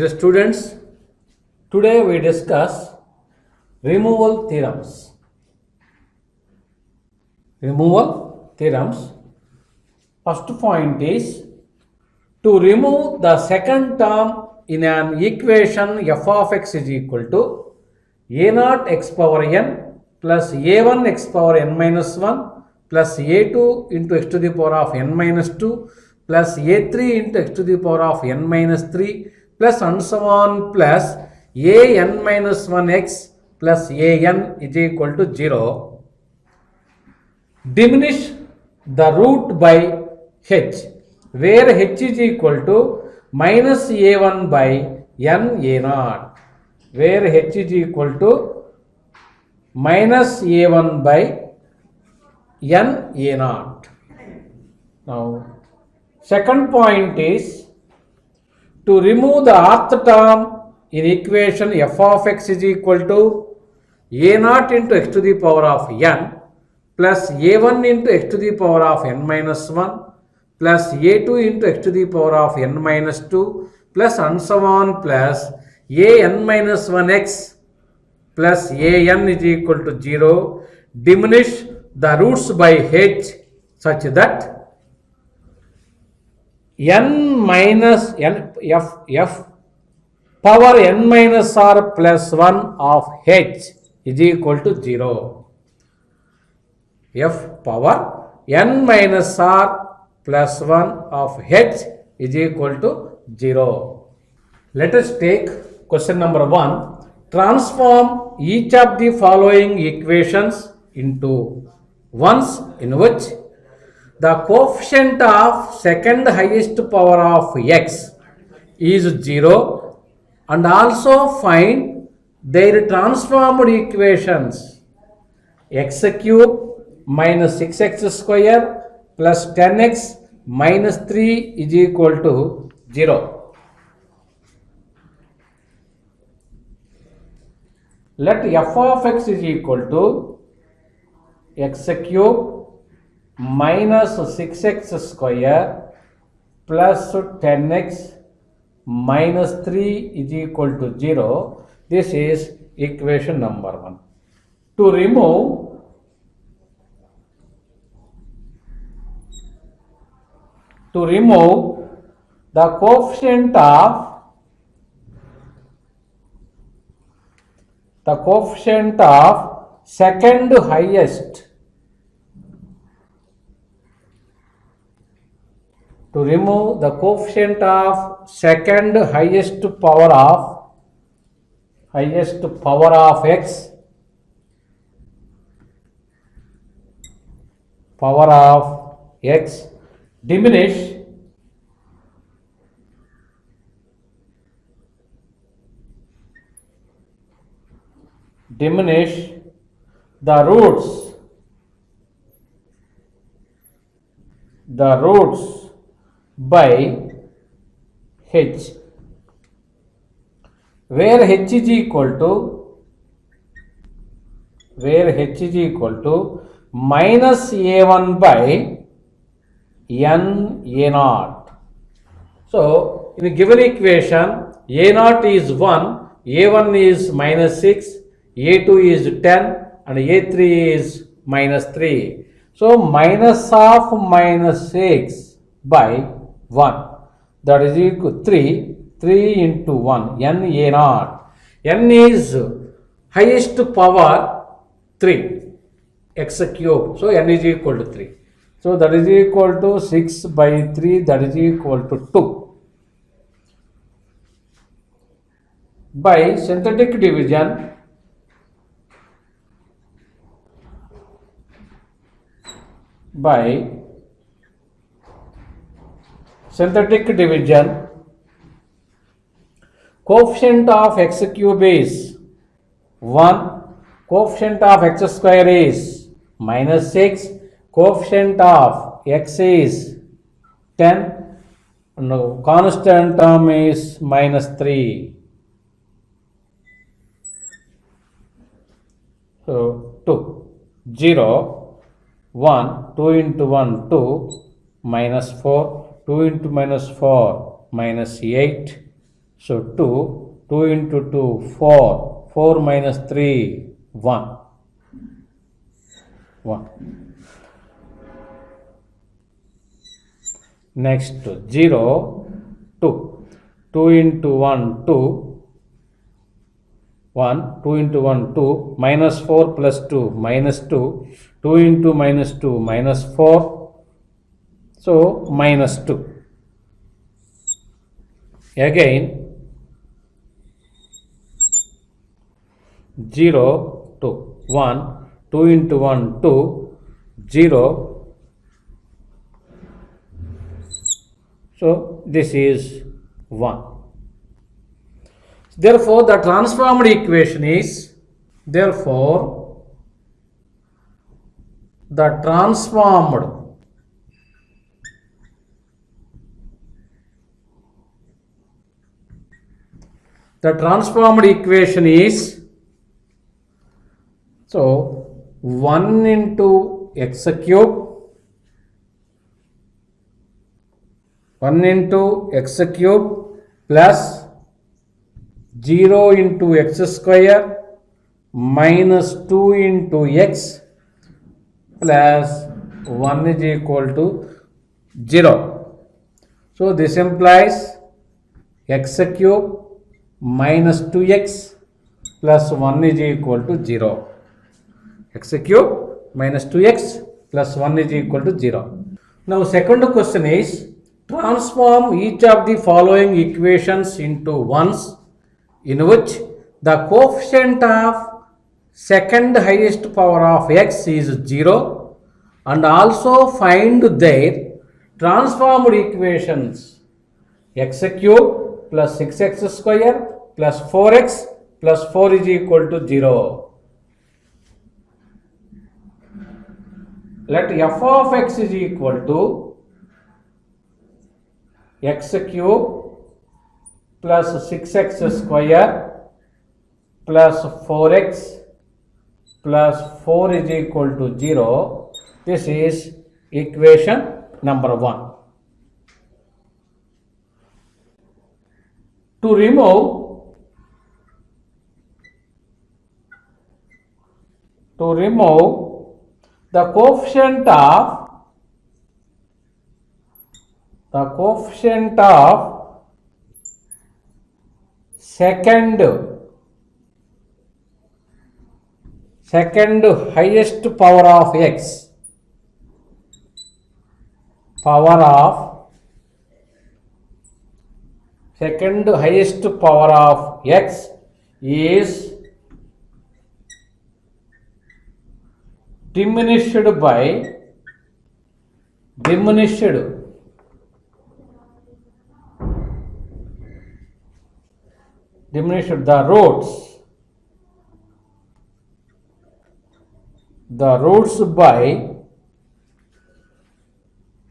Dear students, today we discuss removal theorems. Removal theorems. First point is to remove the second term in an equation f of x is equal to a naught x power n plus a1 x power n minus 1 plus a2 into x to the power of n minus 2 plus a3 into x to the power of n minus 3 plus and so on plus a n minus 1x plus a n is equal to 0. Diminish the root by h, where h is equal to minus a1 by n a naught, where h is equal to minus a1 by n a naught. Now, second point is to remove the rth term in equation f of x is equal to a naught into x to the power of n plus a1 into x to the power of n minus 1 plus a2 into x to the power of n minus 2 plus and so on plus a n minus 1x plus a n is equal to 0. Diminish the roots by h such that n minus n f power n minus r plus 1 of h is equal to 0. F power n minus r plus 1 of h is equal to 0. Let us take question number 1. Transform each of the following equations into ones in which the coefficient of second highest power of x is 0 and also find their transformed equations x cube minus 6x square plus 10x minus 3 is equal to 0. Let f of x is equal to x cube minus 6x square plus 10x minus 3 is equal to 0. This is equation number 1. To remove the coefficient of second highest, to remove the coefficient of second highest power of x, diminish the roots by h, where h is equal to minus a1 by n a naught. So, in the given equation, a naught is 1, a1 is minus 6, a2 is 10 and a3 is minus 3. So, minus of minus 6 by 1, that is equal to 3 into 1, n a naught. N is highest power 3, x cube. So, n is equal to 3. So, that is equal to 6 by 3, that is equal to 2. By synthetic division, coefficient of x cube is 1, coefficient of x square is minus 6, coefficient of x is 10, and constant term is minus 3. So, 2, 0, 1, 2 into 1, 2, minus 4, 2 into minus 4, minus 8. So 2 into 2, 4 minus 3, 1. Next 0, 2. 2 into 1, 2. 1, 2 into 1, 2, minus 4 plus 2, minus 2, 2 into minus 2, minus 4, so minus 2. Again 0, 2, 1, 2 into 1, 2, 0, so this is 1. Therefore, the transformed equation is, the transformed equation is, so 1 into x cube, 1 into x cube plus 0 into x square minus 2 into x plus 1 is equal to 0. So this implies x cube minus 2x plus 1 is equal to 0. X cube minus 2x plus 1 is equal to 0. Now second question is, transform each of the following equations into ones in which the coefficient of second highest power of x is 0, and also find their transformed equations x cube plus 6x square plus 4x plus 4 is equal to 0. Let f of x is equal to x cube plus 6x square plus 4x plus 4 is equal to 0. This is equation number 1. To remove the coefficient of second highest power of x, second highest power of x is diminished the roots by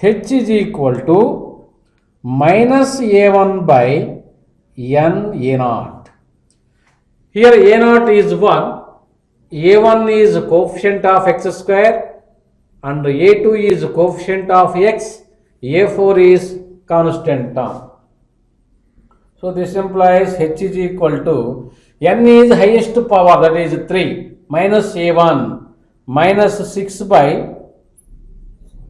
h is equal to minus a1 by n a0. Here a0 is 1, a1 is coefficient of x square and a2 is coefficient of x, a4 is constant term. So this implies h is equal to, n is highest power, that is 3, minus a1 minus 6 by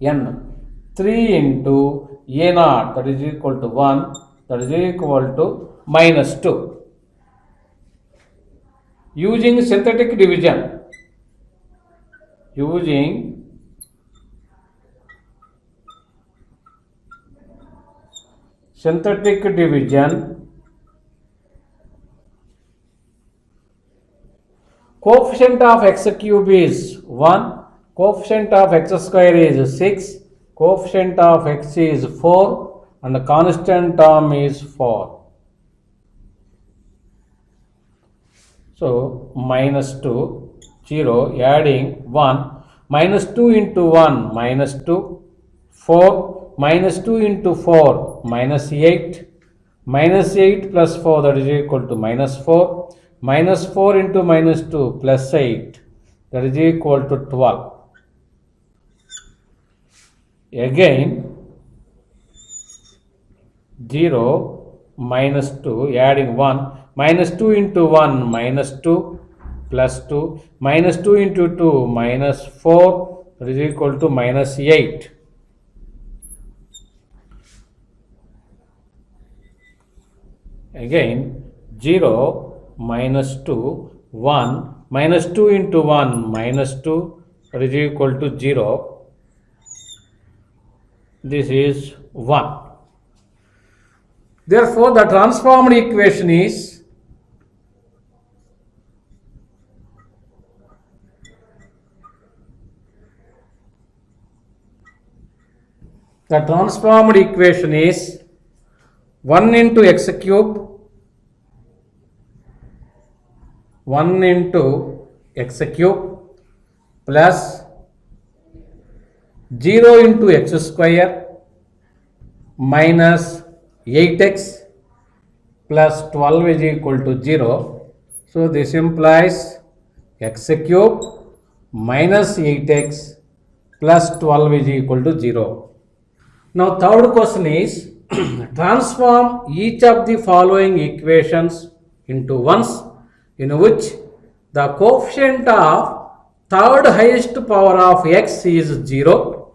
n, 3 into a0, that is equal to 1, that is equal to minus 2. Using synthetic division, coefficient of x cube is 1, coefficient of x square is 6, coefficient of x is 4 and the constant term is 4. So minus 2, 0, adding 1, minus 2 into 1, minus 2, 4, minus 2 into 4, minus 8, minus 8 plus 4, that is equal to minus 4, minus 4 into minus 2 plus 8, that is equal to 12. Again 0, minus 2, adding 1, minus 2 into 1, minus 2, plus 2, minus 2 into 2, minus 4, that is equal to minus 8. Again, 0, minus 2, 1, minus 2 into 1, minus 2, that is equal to 0. This is 1. Therefore, the transformed equation is the transformed equation is 1 into x cube, 1 into x cube plus 0 into x square minus 8x plus 12 is equal to 0. So this implies x cube minus 8x plus 12 is equal to 0. Now third question is transform each of the following equations into ones in which the coefficient of third highest power of x is 0,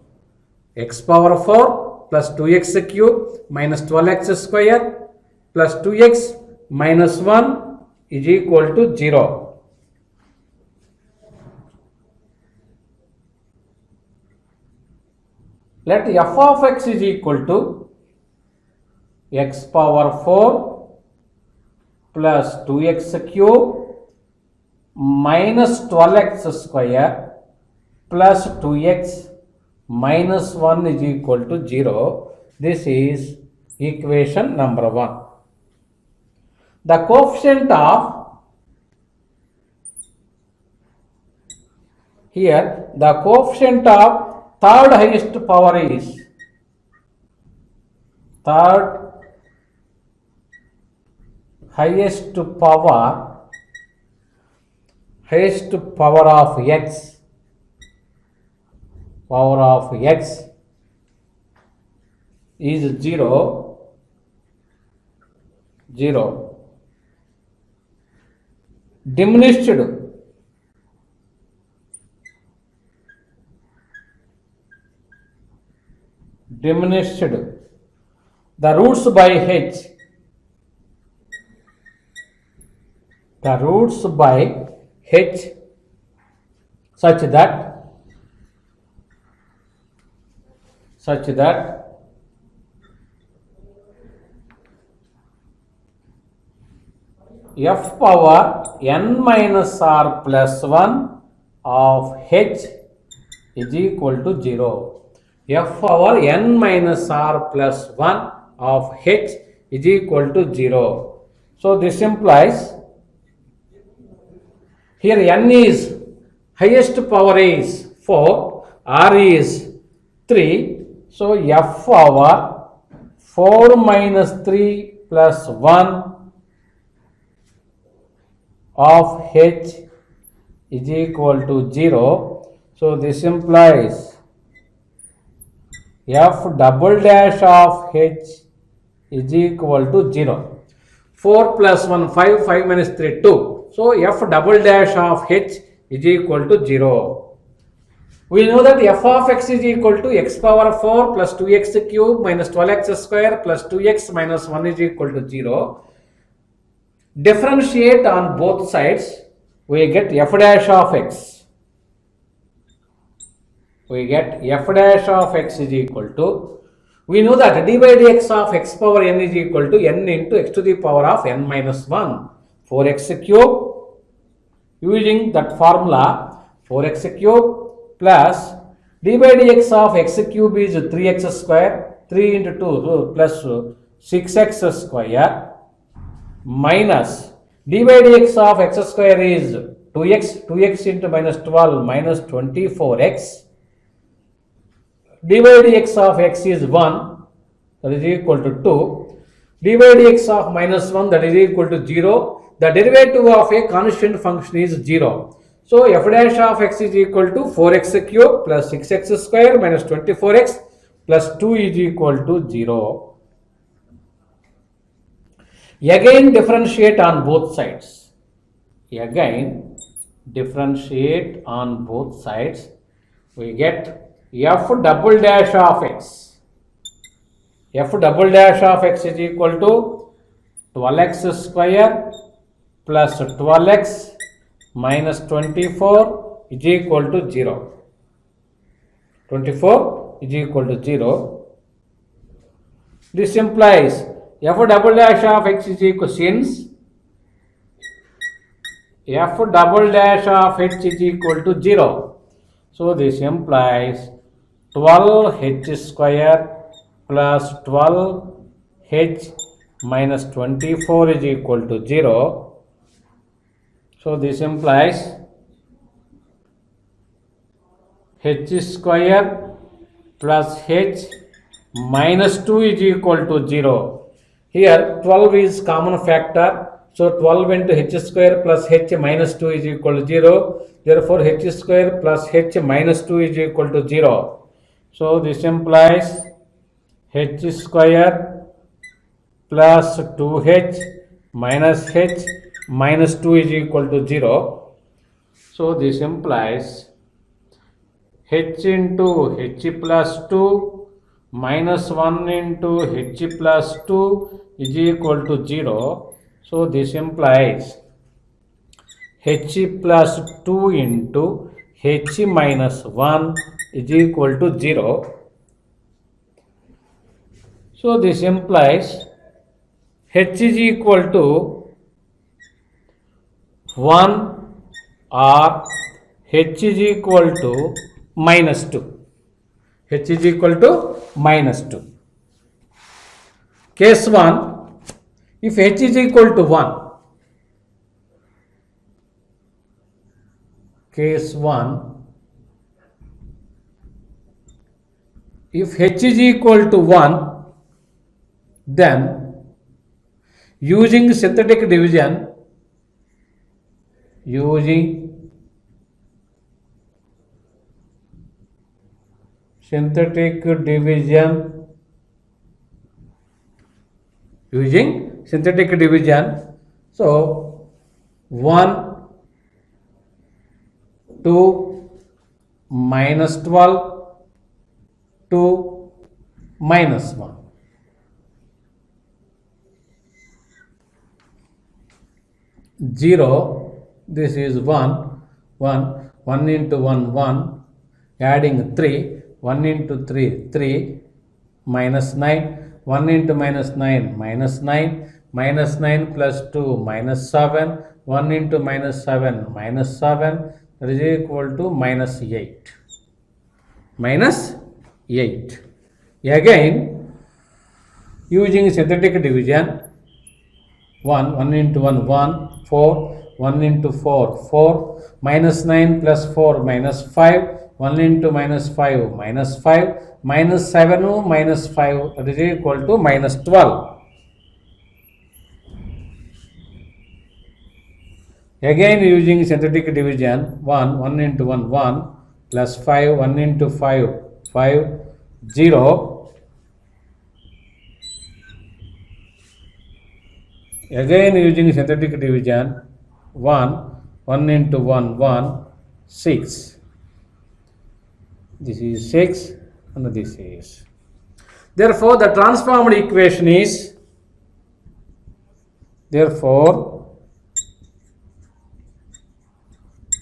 x power 4 plus 2x cube minus 12x square plus 2x minus 1 is equal to 0. Let f of x is equal to x power 4 plus 2x cube minus 12x square plus 2x minus 1 is equal to 0. This is equation number 1. The coefficient of here, the coefficient of third highest power is third highest power of x, power of x is 0, 0. Diminished the roots by h, the roots by h such that f power n minus r plus 1 of h is equal to 0. F power n minus r plus 1 of h is equal to 0. So this implies here n is highest power is 4, r is 3. So f power 4 minus 3 plus 1 of h is equal to 0. So this implies f double dash of h is equal to 0. 4 plus 1, 5, 5 minus 3, 2. So f double dash of h is equal to 0. We know that f of x is equal to x power 4 plus 2x cube minus 12x square plus 2x minus 1 is equal to 0. Differentiate on both sides, we get f dash of x. We get f dash of x is equal to, we know that d by dx of x power n is equal to n into x to the power of n minus 1. 4x cube, using that formula, 4x cube plus d by dx of x cube is 3x square, 3 into 2 plus 6x square minus d by dx of x square is 2x, 2x into minus 12 minus 24x. d by dx of x is 1, that is equal to 2. d by dx of minus 1, that is equal to 0. The derivative of a constant function is 0. So f dash of x is equal to 4x cube plus 6x square minus 24x plus 2 is equal to 0. Again differentiate on both sides. Again differentiate on both sides. We get f double dash of x. F double dash of x is equal to 12x square plus 12x minus 24 is equal to 0. 24 is equal to 0. This implies f double dash of x is equal, since f double dash of h is equal to 0. So this implies 12h square plus 12h minus 24 is equal to 0. So this implies h square plus h minus 2 is equal to 0. Here 12 is common factor. So 12 into h square plus h minus 2 is equal to 0. Therefore h square plus h minus 2 is equal to 0. So this implies h square plus 2h minus h minus 2 is equal to 0. So this implies h into h plus 2 minus 1 into h plus 2 is equal to 0. So this implies h plus 2 into h minus 1 is equal to 0. So this implies h is equal to 1 or h is equal to minus 2. H is equal to minus 2. Case 1, if h is equal to 1, case 1, if h is equal to 1, then using synthetic division, using synthetic division, so 1, 2, minus 12, 2, minus 1. Zero, this is 1, 1, 1 into 1, 1, adding 3, 1 into 3, 3, minus 9, 1 into minus 9, minus 9 plus 2, minus 7, 1 into minus 7, minus 7, that is equal to minus 8. Minus 8. Again, using synthetic division, 1 into 1, 1, 4, 1 into 4, 4, minus 9 plus 4, minus 5, 1 into minus 5, minus 5, minus 7, minus 5, that is equal to minus 12. Again using synthetic division, 1 into 1, 1, plus 5, 1 into 5, 5, 0. Again using synthetic division, 1 into 1, 1, 6. This is 6 and this is. Therefore, the transformed equation is, therefore,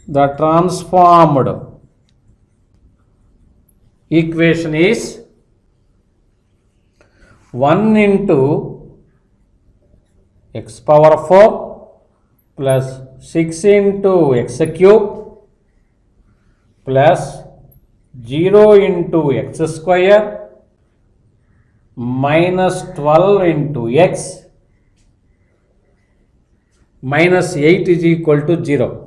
the transformed equation is 1 into x power 4 plus 6 into x cube plus 0 into x square minus 12 into x minus 8 is equal to 0.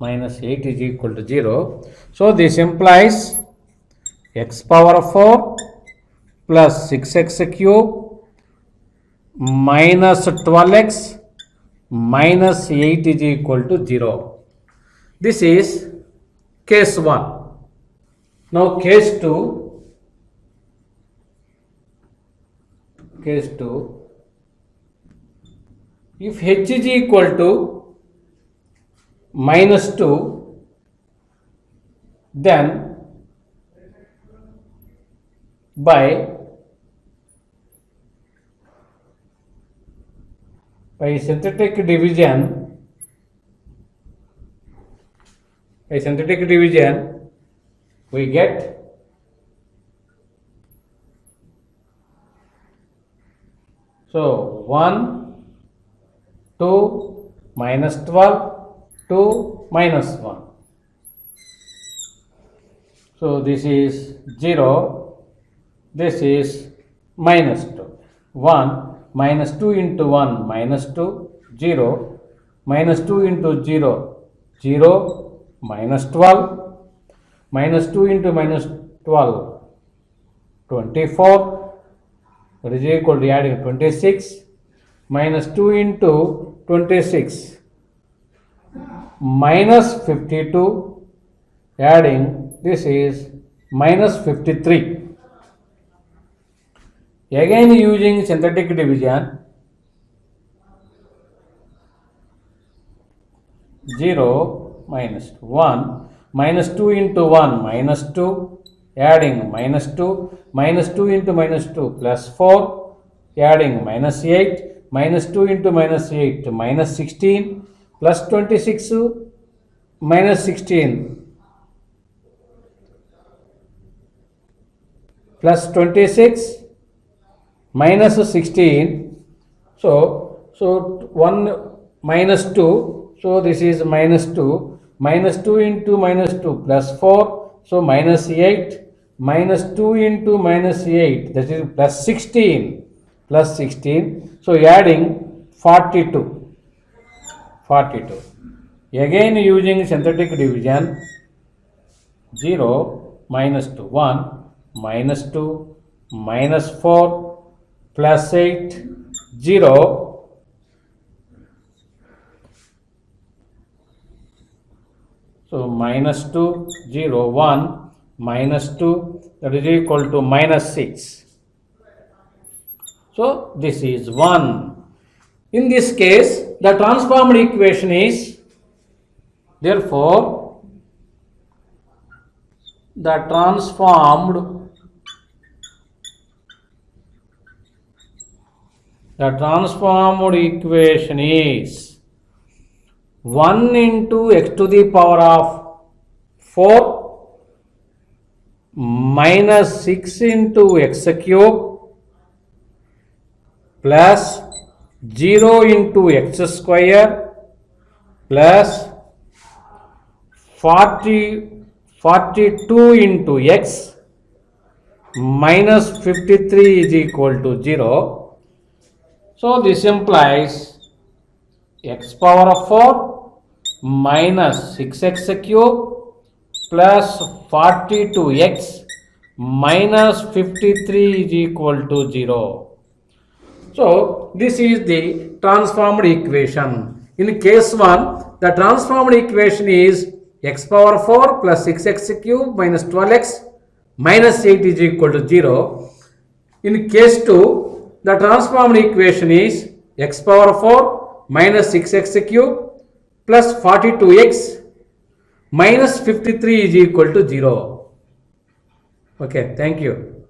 Minus 8 is equal to 0. So this implies x power 4 plus 6x cube minus 12x minus 8 is equal to 0. This is case 1. Now case 2. Case 2. if h is equal to minus 2, then by synthetic division, we get so 1, 2, minus 12, 2, minus 1. So this is 0, this is minus 2. 1 minus 2 into 1 minus 2, 0, minus 2 into 0, 0, minus 12, minus 2 into minus 12, 24, that is equal to adding 26, minus 2 into 26, minus 52, adding this is minus 53. Again using synthetic division, 0 minus 1, minus 2 into 1 minus 2, adding minus 2, minus 2 into minus 2 plus 4, adding minus 8, minus 2 into minus 8 minus 16, plus 26 minus 16, plus 26 minus 16, so 1 minus 2, so this is minus 2, minus 2 into minus 2 plus 4, so minus 8, minus 2 into minus 8, that is plus 16, so adding 42. Again using synthetic division, 0, minus 2, 1, minus 2, minus 4, plus 8, 0, so minus 2, 0, 1, minus 2, that is equal to minus 6. So this is 1. In this case, the transformed equation is, therefore, the transformed equation is 1 into x to the power of 4 minus 6 into x cube plus 0 into x square plus 42 into x minus 53 is equal to 0. So this implies x power of 4 minus 6x cube plus 42x minus 53 is equal to 0. So this is the transformed equation. In case 1, the transformed equation is x power 4 plus 6x cube minus 12x minus 8 is equal to 0. In case 2, the transformed equation is x power 4 minus 6x cube plus 42x minus 53 is equal to 0. Okay, thank you.